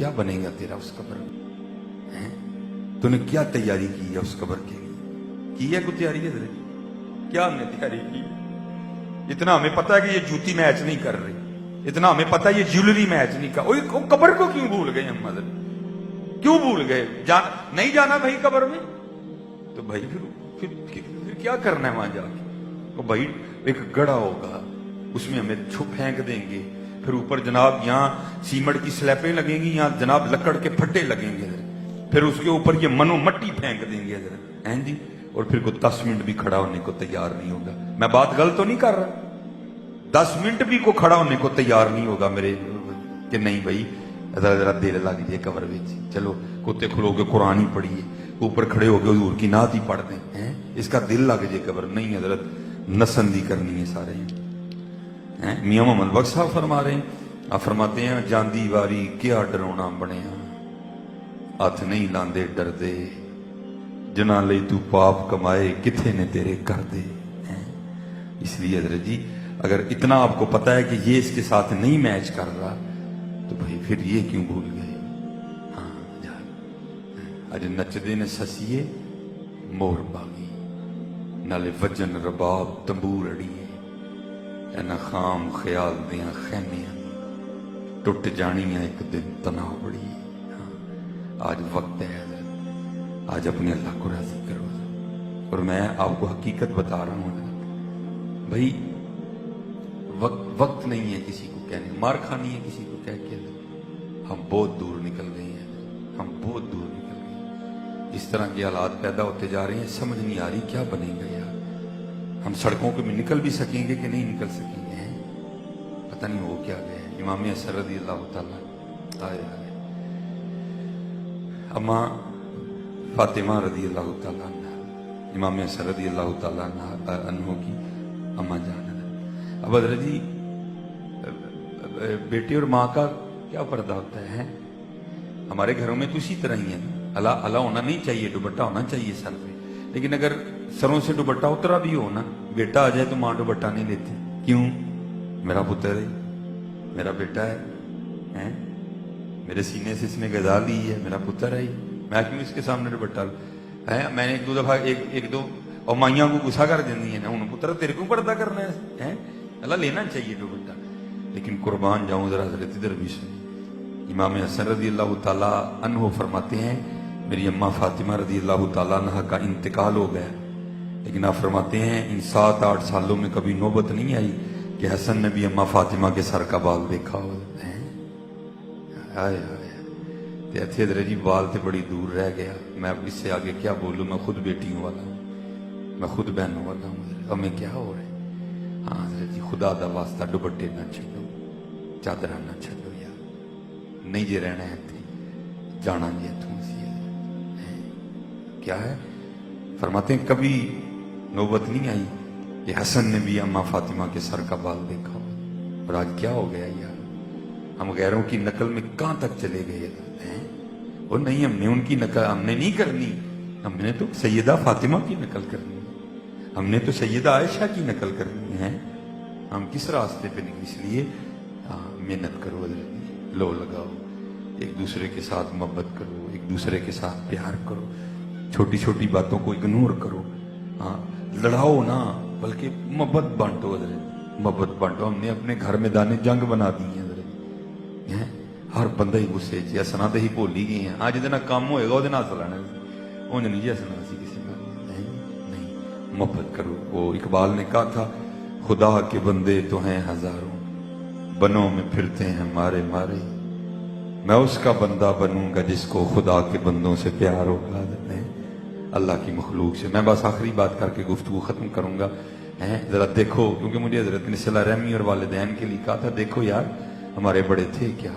کیا بنے گا تیرا اس قبر میں؟ تو نے کیا تیاری کی ہے اس قبر کے لیے؟ کی ہے کوئی تیاری ہے؟ کیا ہم نے تیاری کی؟ اتنا ہمیں پتا ہے کہ یہ جوتی میچ نہیں کر رہی، اتنا ہمیں پتا ہے یہ جیولری میچ نہیں کر رہی، قبر کو کیوں بھول گئے ہم؟ حضرت کیوں بھول گئے؟ نہیں جانا بھائی قبر میں تو بھائی پھر کیا کرنا ہے وہاں جا کے؟ وہ بھائی ایک گڑھا ہوگا، اس میں ہمیں پھینک دیں گے، پھر اوپر جناب یہاں سیمنٹ کی سلیپیں لگیں گی، یہاں جناب لکڑ کے پھٹے لگیں گے، پھر اس کے اوپر یہ منو مٹی پھینک دیں گے ہیں جی، اور پھر کوئی 10 منٹ بھی کھڑا ہونے کو تیار نہیں ہوگا۔ میں بات غلط تو نہیں کر رہا؟ 10 منٹ بھی کو کھڑا ہونے کو تیار نہیں ہوگا میرے کہ نہیں بھائی ذرا دل لگ جائے قبر میں، چلو کتے کھلو کے قرآن ہی پڑھیے، اوپر کھڑے ہو کے حضور کی نعت ہی پڑھ دیں، اس کا دل لگ جائے قبر۔ نہیں حضرت، نسندی کرنی ہے سارے۔ میاں محمد بخش صاحب فرما رہے ہیں، آپ فرماتے ہیں جاندی واری کیا ڈرونا بنیا، ہاتھ نہیں لاندے ڈر دے، جنا لئی تو پاپ کمائے کتھے نے تیرے کر دے۔ اس لیے حضرت جی اگر اتنا آپ کو پتا ہے کہ یہ اس کے ساتھ نہیں میچ کر رہا تو بھائی پھر یہ کیوں بھول گئے؟ اج نچدے نے سسیے مور باغی، نالے وجن رباب تمبور اڑیے، اینا خام خیال دیاں خیمیاں ٹوٹ جانیاں ایک دن تناؤ بڑی۔ آج وقت ہے حضرت، آج اپنے اللہ کو راضی کرو۔ اور میں آپ کو حقیقت بتا رہا ہوں حضرت، بھائی وقت نہیں ہے کسی کو کہنے، مار کھانی ہے کسی کو کہہ کے، ہم بہت دور نکل گئے ہیں، ہم بہت دور نکل گئے ہیں۔ اس طرح کے حالات پیدا ہوتے جا رہے ہیں، سمجھ نہیں آ رہی کیا بنے گا یار۔ ہم سڑکوں پہ نکل بھی سکیں گے کہ نہیں نکل سکیں گے، پتہ نہیں ہو کیا گیا ہے۔ امام حسن رضی اللہ تعالیٰ آئے اماں فاطمہ رضی اللہ تعالیٰ عنہ، امام حسن رضی اللہ تعالیٰ عنہ کی اماں جان۔ اب حضرت جی بیٹے اور ماں کا کیا پردہ ہوتا ہے؟ ہمارے گھروں میں تو اسی طرح ہی ہے نا، اللہ ہونا نہیں چاہیے، دوپٹہ ہونا چاہیے سر پہ، لیکن اگر سروں سے دوپٹہ اترا بھی ہو نا، بیٹا آ جائے تو ماں دوپٹہ نہیں لیتی۔ کیوں؟ میرا پتر ہے، میرا بیٹا ہے، میرے سینے سے اس نے غذا لی ہے، میرا پتر ہے، میں کیوں اس کے سامنے دوپٹہ ہے؟ میں نے ایک دو دفعہ ایک دو اور مائیاں کو غصہ کر دینی ہے، ہوں پتر تیرے کو پردہ کرنا ہے، اللہ لینا چاہیے دوپٹہ۔ لیکن قربان جاؤں ذرا حضرت ادھر بھی سنی، امام حسن رضی اللہ تعالیٰ عنہ فرماتے ہیں میری اماں فاطمہ رضی اللہ تعالیٰ عنہ کا انتقال ہو گیا، لیکن آپ فرماتے ہیں ان 7-8 سالوں میں کبھی نوبت نہیں آئی کہ حسن نے بھی اماں فاطمہ کے سر کا بال دیکھا ہو۔ ایتھے حضرت جی بال تے بڑی دور رہ گیا، میں اب اس سے آگے کیا بولوں؟ میں خود بیٹیوں والا ہوں، میں خود بہنوں والا ہوں، ہمیں کیا ہو رہا ہے؟ ہاں حضرت جی خدا دا واسطہ دوپٹے نہ چھڈو، چادرہ نہ چھڈو یار، نہیں جے رہنا ہے تھے جانا جی اتوں سی کیا ہے؟ فرماتے ہیں کبھی نوبت نہیں آئی کہ حسن نے بھی اماں فاطمہ کے سر کا بال دیکھا ہو، اور آج کیا ہو گیا یار؟ ہم غیروں کی نقل میں کہاں تک چلے گئے ہیں؟ اور نہیں، ہم نے ان کی نقل ہم نے نہیں کرنی، ہم نے تو سیدہ فاطمہ کی نقل کرنی، ہم نے تو سیدہ عائشہ کی نقل کرنی ہے۔ ہم کس راستے پہ نکل؟ اس لیے محنت کرو حضرت، لو لگاؤ، ایک دوسرے کے ساتھ محبت کرو، ایک دوسرے کے ساتھ پیار کرو، چھوٹی چھوٹی باتوں کو اگنور کرو، لڑاؤ نہ بلکہ محبت بانٹو حضرت، محبت بانٹو۔ ہم نے اپنے گھر میں دانے جنگ بنا دی ہیں حضرت، ہر بندہ ہی غصے چ ہسنا تو ہی بھول ہی گئے ہیں، آج جہاں کام ہوئے گا وہ ہس لینا، انج نہیں جی ہسنا سی کسی کا، نہیں، محبت کرو۔ وہ اقبال نے کہا تھا خدا کے بندے تو ہیں ہزاروں، بنوں میں پھرتے ہیں مارے مارے، میں اس کا بندہ بنوں گا جس کو خدا کے بندوں سے پیار ہوگا، اللہ کی مخلوق سے۔ میں بس آخری بات کر کے گفتگو ختم کروں گا، ذرا دیکھو، کیونکہ مجھے حضرت نے صلہ رحمی اور والدین کے لیے کہا تھا، دیکھو یار ہمارے بڑے تھے کیا،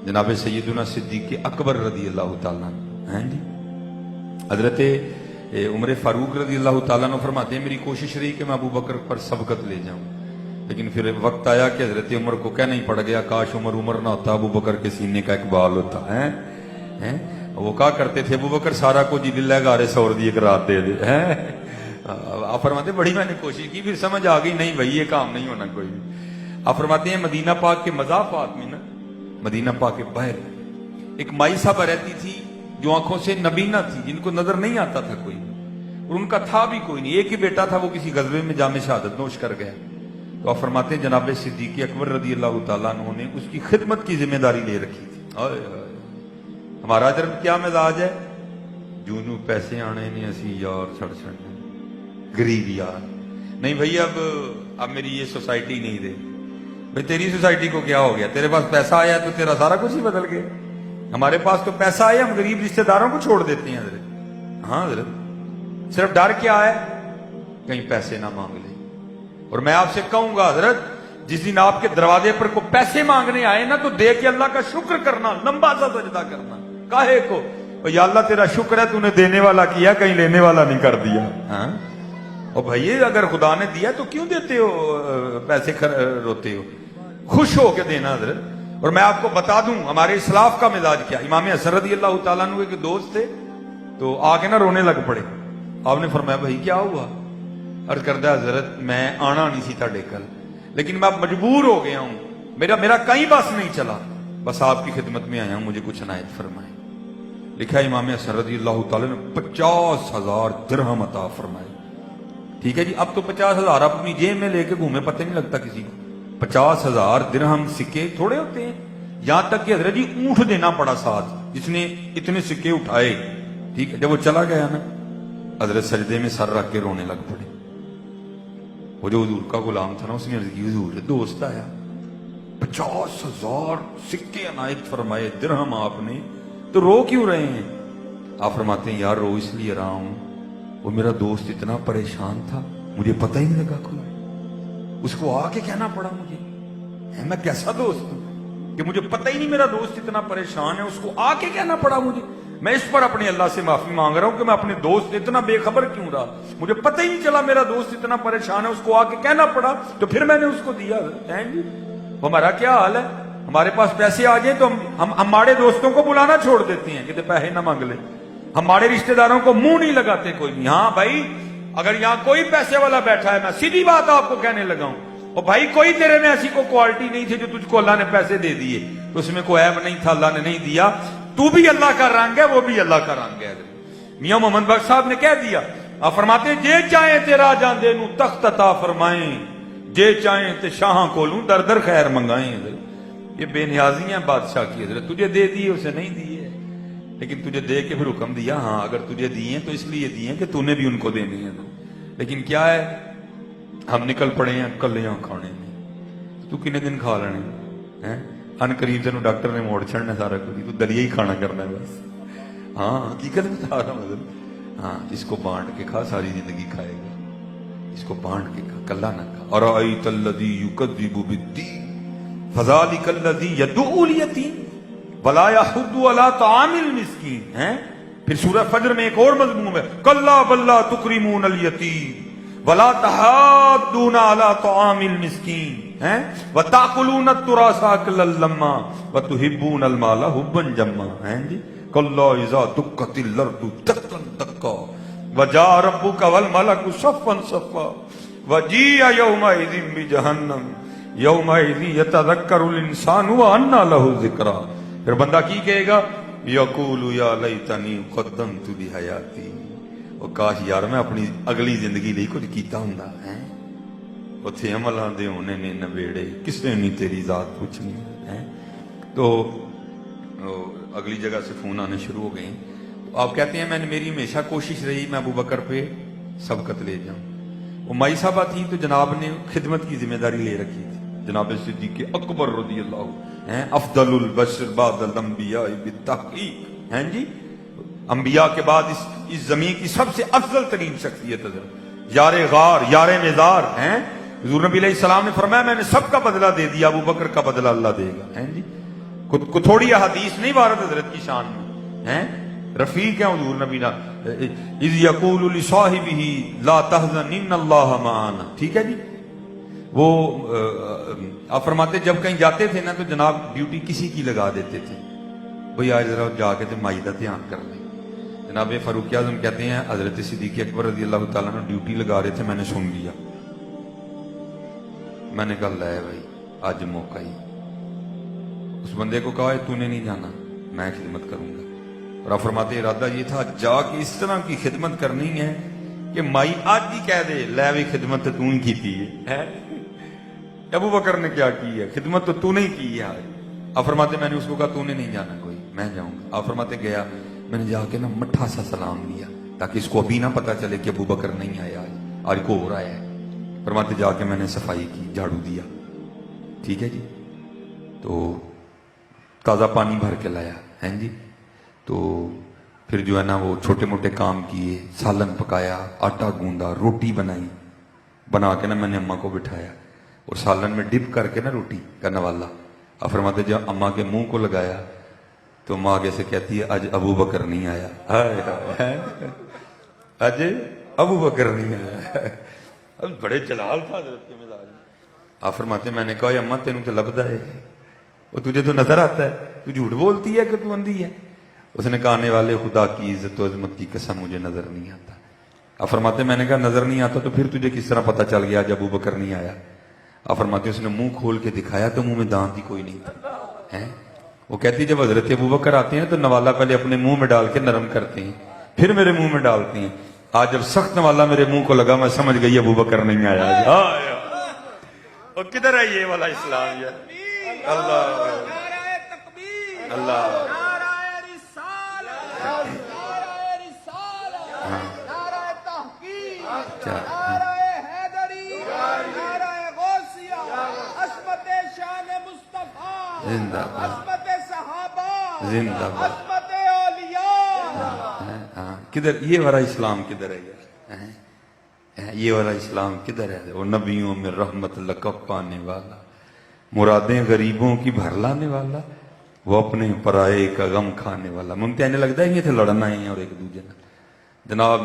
جناب سیدنا صدیق اکبر رضی اللہ تعالیٰ جی، حضرت عمر فاروق رضی اللہ تعالیٰ عنہ فرماتے ہیں میری کوشش رہی کہ میں ابو بکر پر سبقت لے جاؤں، لیکن پھر وقت آیا کہ حضرت عمر کو کہنا ہی پڑ گیا کاش عمر نہ ہوتا، ابو بکر کے سینے کا اقبال ہوتا ہے۔ وہ کہا کرتے تھے ابو بکر سارا کو جی للہ گارے سور دی ایک رات دے دے، آپ فرماتے بڑی میں نے کوشش کی، پھر سمجھ آ گئی نہیں بھائی یہ کام نہیں ہونا کوئی بھی۔ آپ فرماتے ہیں مدینہ پاک کے مضافات میں نا، مدینہ پاک کے باہر ایک مائی صاحبہ رہتی تھی جو آنکھوں سے نبینا تھی، جن کو نظر نہیں آتا تھا کوئی، اور ان کا تھا بھی کوئی نہیں، ایک ہی بیٹا تھا، وہ کسی غزوے میں جام شہادت نوش کر گیا۔ تو آپ فرماتے ہیں جناب صدیق اکبر رضی اللہ تعالیٰ عنہ نے اس کی خدمت کی ذمہ داری لے رکھی تھی۔ آئے آئے، ہمارا ادھر کیا مزاج ہے، جونوں پیسے آنے نے اسی یار چھڑ چھڑنے، غریب یار نہیں بھائی، اب میری یہ سوسائٹی نہیں دے بھائی، تیری سوسائٹی کو کیا ہو گیا، تیرے پاس پیسہ آیا تو تیرا سارا کچھ ہی بدل گیا۔ ہمارے پاس تو پیسہ آیا، ہم غریب رشتہ داروں کو چھوڑ دیتے ہیں حضرت۔ ہاں حضرت، صرف ڈر کیا ہے، کہیں پیسے نہ مانگ لے۔ اور میں آپ سے کہوں گا حضرت، جس دن آپ کے دروازے پر کو پیسے مانگنے آئے نا، تو دیکھ کے اللہ کا شکر کرنا، لمبا سا سجدہ کرنا، کاہے کو یا اللہ تیرا شکر ہے تو نے دینے والا کیا، کہیں لینے والا نہیں کر دیا۔ ہاں اور بھائی اگر خدا نے دیا تو کیوں دیتے ہو، پیسے روتے ہو، خوش ہو کے دینا حضرت۔ اور میں آپ کو بتا دوں ہمارے اسلاف کا مزاج کیا، امام حسن رضی اللہ تعالیٰ عنہ کے دوست تھے، تو آ کے نا رونے لگ پڑے۔ آپ نے فرمایا بھائی کیا ہوا؟ عرض کردہ حضرت میں آنا نہیں سی تھا کل، لیکن میں مجبور ہو گیا ہوں، میرا کہیں بس نہیں چلا، بس آپ کی خدمت میں آیا ہوں، مجھے کچھ عنایت فرمائیں۔ لکھا ہے امام حسن رضی اللہ تعالیٰ نے 50,000 درہم عطا فرمائے۔ ٹھیک ہے جی، اب تو 50,000 اپنی جیب میں لے کے گھومے، پتہ نہیں لگتا کسی کو۔ 50,000 درہم سکے تھوڑے ہوتے ہیں، یہاں تک کہ حضرت جی اونٹ دینا پڑا ساتھ، جس نے اتنے سکے اٹھائے۔ ٹھیک ہے، جب وہ چلا گیا نا، حضرت سجدے میں سر رکھ کے رونے لگ پڑے۔ وہ جو حضور کا غلام تھا نا، اس نے عرض کی حضور دوست آیا، 50,000 سکے عنایت فرمائے، درہم آپ نے، تو رو کیوں رہے ہیں؟ آپ فرماتے ہیں یار رو اس لیے رہا ہوں، وہ میرا دوست اتنا پریشان تھا، مجھے پتہ ہی نہیں لگا کوئی، اس کو آ کے کہنا پڑا مجھے، میں کیسا دوست ہوں کہ مجھے پتہ ہی نہیں میرا دوست اتنا پریشان ہے، اس کو آ کے کہنا پڑا مجھے۔ میں اس پر اپنے اللہ سے معافی مانگ رہا ہوں کہ میں اپنے دوست اتنا بے خبر کیوں رہا، مجھے پتہ ہی نہیں چلا میرا دوست اتنا پریشان ہے، اس کو آ کے کہنا پڑا، تو پھر میں نے اس کو دیا۔ جی ہمارا کیا حال ہے، ہمارے پاس پیسے آ جائیں تو ہم ہمارے دوستوں کو بلانا چھوڑ دیتے ہیں کہ پیسے نہ مانگ لیں، ہمارے رشتہ داروں کو منہ نہیں لگاتے کوئی نہیں۔ ہاں بھائی اگر یہاں کوئی پیسے والا بیٹھا ہے، میں سیدھی بات آپ کو کہنے لگا ہوں، اور بھائی کوئی تیرے میں ایسی کوئی کوالٹی نہیں تھی جو تجھ کو اللہ نے پیسے دے دیے، تو اس میں کوئی عیب نہیں تھا، اللہ نے نہیں دیا، تو بھی اللہ کا رنگ ہے، وہ بھی اللہ کا رنگ ہے۔ میاں محمد بخش صاحب نے کہہ دیا، آپ فرماتے ہیں جے چاہیں تیرا جان دے نو تخت عطا فرمائیں، جے چاہیں تے شاہاں کولوں در در خیر منگائیں۔ یہ بے نیازیاں بادشاہ کی حضرت، تجھے دے دیے اسے نہیں دیے، لیکن تجھے دے کے پھر حکم دیا، ہاں اگر تجھے دیے تو اس لیے دیے کہ تو نے بھی ان کو دینے ہیں۔ لیکن کیا ہے، ہم نکل پڑے ہیں کلیاں کھانے میں، تو کتنے دن کھا لینے ہیں، ان قریب تینوں ڈاکٹر نے موڑ چھڑنا سارا کچھ، تو دلیا ہی کھانا کرنا ہے بس۔ ہاں حقیقت بتا رہا ہوں حضرت، ہاں اس کو بانٹ کے کھا، ساری زندگی کھائے گا، اس کو بانٹ کے کھا، کلا نہ کھا۔ ارأیت الذی یکذب بالدین فذلک الذی یدعو الیتیم ولا یحض علی طعام المسکین۔ پھر سورہ فجر میں ایک اور مضمون ہے، کلا بل لا تکرمون الیتیم ولا تحاضون علی طعام المسکین وتأکلون التراث اکلا لما وتحبون المال حبا جما۔ جی کلا اذا دکت الارض دکا دکا وجاء ربک والملک صفا صفا وجیء یومئذ بجہنم یومئذ یتذکر الانسان وانى له الذکریٰ۔ پھر بندہ کی کہے گا، یقول یا لیتنی قدمت لحیاتی، وہ کاش یار میں اپنی اگلی زندگی ਲਈ کچھ کیتا ہوندا ہے۔ اتھے عملاں دے ہونے نے نبیڑے، کسے نہیں تیری ذات پوچھنی ہے۔ تو اگلی جگہ سے فون آنے شروع ہو گئے، تو آپ کہتے ہیں میری ہمیشہ کوشش رہی میں ابو بکر پہ سبقت لے جاؤں۔ وہ مائی صاحبہ تھی تو جناب نے خدمت کی ذمہ داری لے رکھی تھی، جناب صدیق اکبر رضی اللہ افضل البشر بعد الانبیاء بالتحقیق، ہیں جی انبیاء کے بعد اس زمین کی سب سے افضل ترین شخصیت حضرت، یار غار، یار مزار ہیں۔ حضور نبی علیہ السلام نے فرمایا میں نے سب کا بدلہ دے دیا، ابو بکر کا بدلہ اللہ دے گا، ہیں جی کو تھوڑی حدیث نہیں وارد حضرت کی شان میں، ہیں رفیق ہیں حضور نبی نا، اذ یقول لصاحبہ لا تحزن ان اللہ معنا۔ ٹھیک ہے جی، وہ آپ فرماتے جب کہیں جاتے تھے نا تو جناب ڈیوٹی کسی کی لگا دیتے تھے، بھئی آج ذرا جا کے مائی کا دھیان کر لیں۔ جناب فاروق اعظم کہتے ہیں حضرت صدیق اکبر رضی اللہ تعالیٰ نے ڈیوٹی لگا رہے تھے، میں نے سن لیا، میں نے کہا لے بھائی آج موقع ہی، اس بندے کو کہا تو نے نہیں جانا، میں خدمت کروں گا. اور آپ فرماتے ارادہ یہ تھا جا کے اس طرح کی خدمت کرنی ہے کہ مائی آج ہی کہہ دے لے بھی خدمت تو ہی کی ہے. ابو بکر نے کیا کی ہے؟ خدمت تو نہیں کی ہے. آپ فرماتے میں نے اس کو کہا تو نے نہیں جانا کوئی، میں جاؤں گا. آپ فرماتے گیا، میں نے جا کے نا مٹھا سا سلام لیا تاکہ اس کو ابھی نہ پتا چلے کہ ابو بکر نہیں آیا، آج کو ہو رہا ہے. فرماتے جا کے میں نے صفائی کی، جھاڑو دیا. ٹھیک ہے جی. تو تازہ پانی بھر کے لایا ہیں جی. تو پھر جو ہے نا وہ چھوٹے موٹے کام کیے، سالن پکایا، آٹا گوندا، روٹی بنائی. بنا کے نا میں نے اماں کو بٹھایا اور سالن میں ڈپ کر کے نا روٹی کا نوالا. آپ فرماتے جب اماں کے منہ کو لگایا تو اماں آگے سے کہتی ہے آج ابو بکر نہیں آیا. آج ابو بکر نہیں آیا. اب بڑے جلال تھا حضرت کے مزاج میں. آپ فرماتے میں نے کہا اماں تینوں تو لبدا ہے، وہ تجھے تو نظر آتا ہے، تو جھوٹ بولتی ہے کہ تو اندھی ہے. اس نے کہا آنے والے خدا کی عزت و عظمت کی قسم مجھے نظر نہیں آتا. آپ فرماتے میں نے کہا نظر نہیں آتا تو پھر تجھے کس طرح پتا چل گیا جب ابو بکر نہیں آیا؟ آپ فرماتے اس نے منہ کھول کے دکھایا تو منہ میں دانت ہی کوئی نہیں تھا. وہ کہتی جب حضرت ابو بکر آتے ہیں تو نوالا پہلے اپنے منہ میں ڈال کے نرم کرتے ہیں، پھر میرے منہ میں ڈالتے ہیں. آج جب سخت نوالا میرے منہ کو لگا میں سمجھ گئی ابو بکر نہیں آیا. اور کدھر ہے یہ والا اسلام؟ یہ اللہ اللہ زندہ زندہ کدھر یہ والا اسلام کدھر ہے یار؟ یہ والا اسلام کدھر ہے؟ وہ نبیوں میں رحمت لقب پانے والا، مرادیں غریبوں کی بھر لانے والا، وہ اپنے پرائے کا غم کھانے والا. ممتاز لگتا ہے یہ تھے لڑنا ہی اور ایک دوجے نے. جناب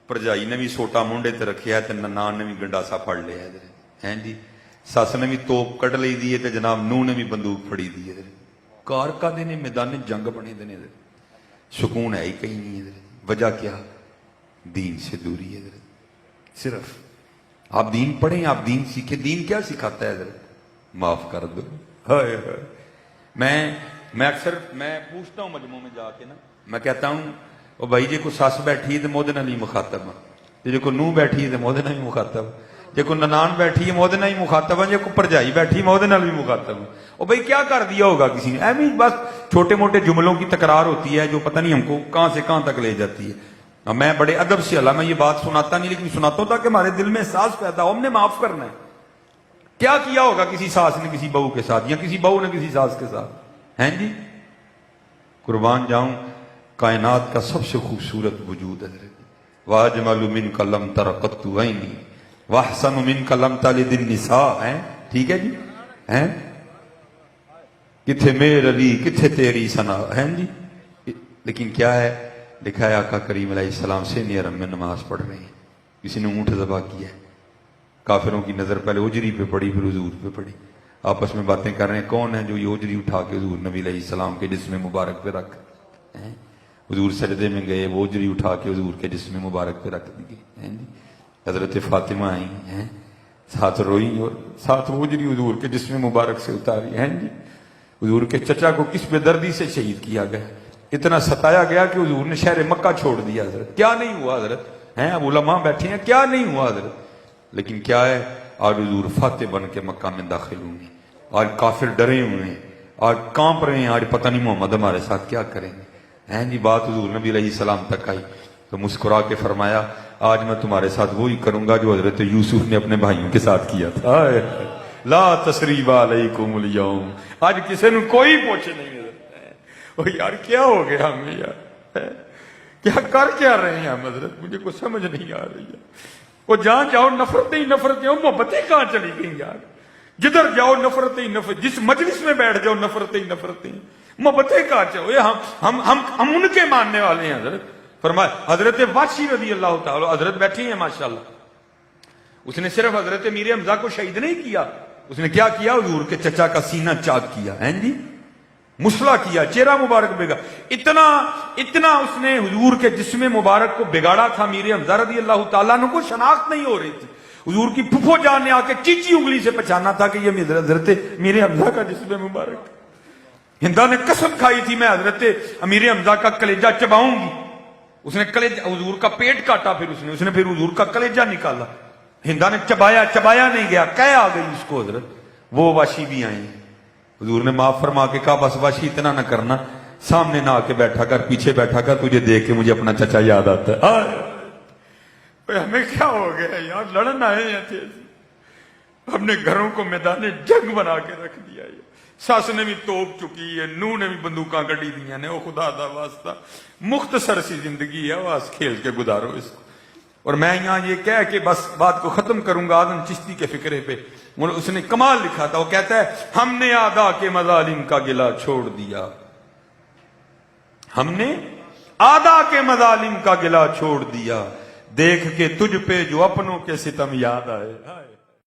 پرجائی نے بھی سوٹا مونڈے تے رکھیا ہے، ننان نے بھی گنڈاسا پھڑ لیا ہے جی. سس نے بھی توپ کٹ لی دی ہے، جناب نوح نے بھی بندوق پھڑی دی ہے. کار کا دینے میدان جنگ بنے دینے، سکون ہے ہی کہیں نہیں ہے. وجہ کیا؟ دین سے دوری ہے. صرف آپ دین پڑھیں، آپ دین سیکھیں. دین کیا سکھاتا ہے؟ معاف کر دو. میں اکثر میں پوچھتا ہوں مجموعوں میں جا کے نا، میں کہتا ہوں او بھائی جی کو سس بیٹھی ہے تو مودے نال ہی مخاطب ہے، جے کو نوح بیٹھی ہے تو مودے نال ہی مخاطب، جے کو ننان بیٹھی ہے مودے نال ہی مخاطب ہے، جے کو پرجائی بیٹھی ہے مودے نال بھی مخاطب ہے. او بھائی کیا کر دیا ہوگا کسی نے؟ ایویں بس چھوٹے موٹے جملوں کی تکرار ہوتی ہے جو پتہ نہیں ہم کو کہاں سے کہاں تک لے جاتی ہے. میں بڑے ادب سے اللہ میں یہ بات سناتا نہیں، لیکن سناتا ہوں تاکہ ہمارے دل میں احساس پیدا ہو ہم نے معاف کرنا ہے. کیا کیا ہوگا کسی ساس نے کسی بہو کے ساتھ، یا کسی بہو نے کسی ساس کے ساتھ؟ ہیں جی قربان جاؤں، کائنات کا سب سے خوبصورت وجود ہے. واجمل منک لم تر قط عینی واحسن منک لم تلد النساء. ہیں ٹھیک ہے جی. ہیں کتھے میرے علی کتھے تیری ثنا. ہیں جی. لیکن کیا ہے لکھا ہے آقا کریم علیہ السلام سے نیرم میں نماز پڑھ رہے ہیں، کسی نے اونٹ ذبح کیا ہے. کافروں کی نظر پہلے اجری پہ پڑی پھر حضور پہ پڑی. آپس میں باتیں کر رہے ہیں کون ہے جو یہ اجری اٹھا کے حضور نبی علیہ السلام کے جسم مبارک پہ رکھ. حضور سجدے میں گئے، وہ اجری اٹھا کے حضور کے جسم مبارک پہ رکھ دی گئی. حضرت فاطمہ آئی ہیں ساتھ روئی اور ساتھ وہ اجری حضور کے جسم مبارک سے اتاری. ہیں جی حضور کے چچا کو کس بے دردی سے شہید کیا گیا، اتنا ستایا گیا کہ حضور نے شہر مکہ چھوڑ دیا. حضرت کیا نہیں ہوا حضرت؟ ہیں اب علماء بیٹھے ہیں کیا نہیں ہوا حضرت؟ لیکن کیا ہے آج حضور فاتح بن کے مکہ میں داخل ہوئے، آج کافر ڈرے ہوئے ہیں، آج کانپ رہے ہیں، آج پتہ نہیں محمد ہمارے ساتھ کیا کریں گے. ہیں جی بات حضور نبی علیہ السلام تک آئی تو مسکرا کے فرمایا آج میں تمہارے ساتھ وہی کروں گا جو حضرت یوسف نے اپنے بھائیوں کے ساتھ کیا تھا. لا تثریب علیکم اليوم، آج کسی نے کوئی پوچھے نہیں. وہ یار کیا ہو گیا ہمیں یار، کیا کر کیا رہے ہیں ہم حضرت؟ مجھے کوئی سمجھ نہیں آ رہی ہے. وہ جہاں جاؤ نفرتیں ہی نفرتیں، محبتیں کہاں چلی گئی یار؟ جدھر جاؤ نفرتیں ہی نفرت، جس مجلس میں بیٹھ جاؤ نفرتیں ہی نفرتیں، محبتیں کہاں چاہو. ہم ان کے ماننے والے ہیں. حضرت فرمایا حضرت واشی رضی اللہ تعالی حضرت بیٹھی ہیں ماشاءاللہ، اس نے صرف حضرت میر حمزہ کو شہید نہیں کیا، اس نے کیا کیا؟ حضور کے چچا کا سینہ چاک کیا. ہیں جی مسلح کیا، چہرہ مبارک بگا. اتنا اس نے حضور کے جسم مبارک کو بگاڑا تھا. میر حمزہ رضی اللہ تعالیٰ عنہ کو شناخت نہیں ہو رہی تھی. حضور کی پھپھو جان نے آ کے چیچی انگلی سے پہچانا تھا کہ یہ حضرت میر حمزہ کا جسم مبارک. ہندا نے قسم کھائی تھی میں حضرت امیر حمزہ کا کلیجہ چباؤں گی. اس نے کلیجہ حضور کا پیٹ کاٹا, اس نے پھر حضور کا کلیجہ نکالا. ہندا نے چبایا نہیں گیا, کہہ آ گئی اس کو حضرت. وہ واشی بھی آئی, حضور نے معاف فرما کے کہا بس واشی اتنا نہ کرنا, سامنے نہ آ کے بیٹھا کر, پیچھے بیٹھا کر, تجھے دیکھ کے مجھے اپنا چچا یاد آتا ہے. ہمیں کیا ہو گیا یار, لڑن آئے ہیں تھے, اپنے گھروں کو میدان جنگ بنا کے رکھ دیا. ساس نے بھی توپ چکی ہے, نو نے بھی بندوقاں کٹی دیا نے. او خدا دا واسطہ مختصر سی زندگی ہے, واس کھیل کے گزارو اس کو. اور میں یہاں یہ کہہ کہ بس بات کو ختم کروں گا آدم چشتی کے فکرے پہ. اس نے کمال لکھا تھا, وہ کہتا ہے ہم نے آدھا کے مظالم کا گلہ چھوڑ دیا, ہم نے آدھا کے مظالم کا گلہ چھوڑ دیا, دیکھ کے تجھ پہ جو اپنوں کے ستم یاد آئے.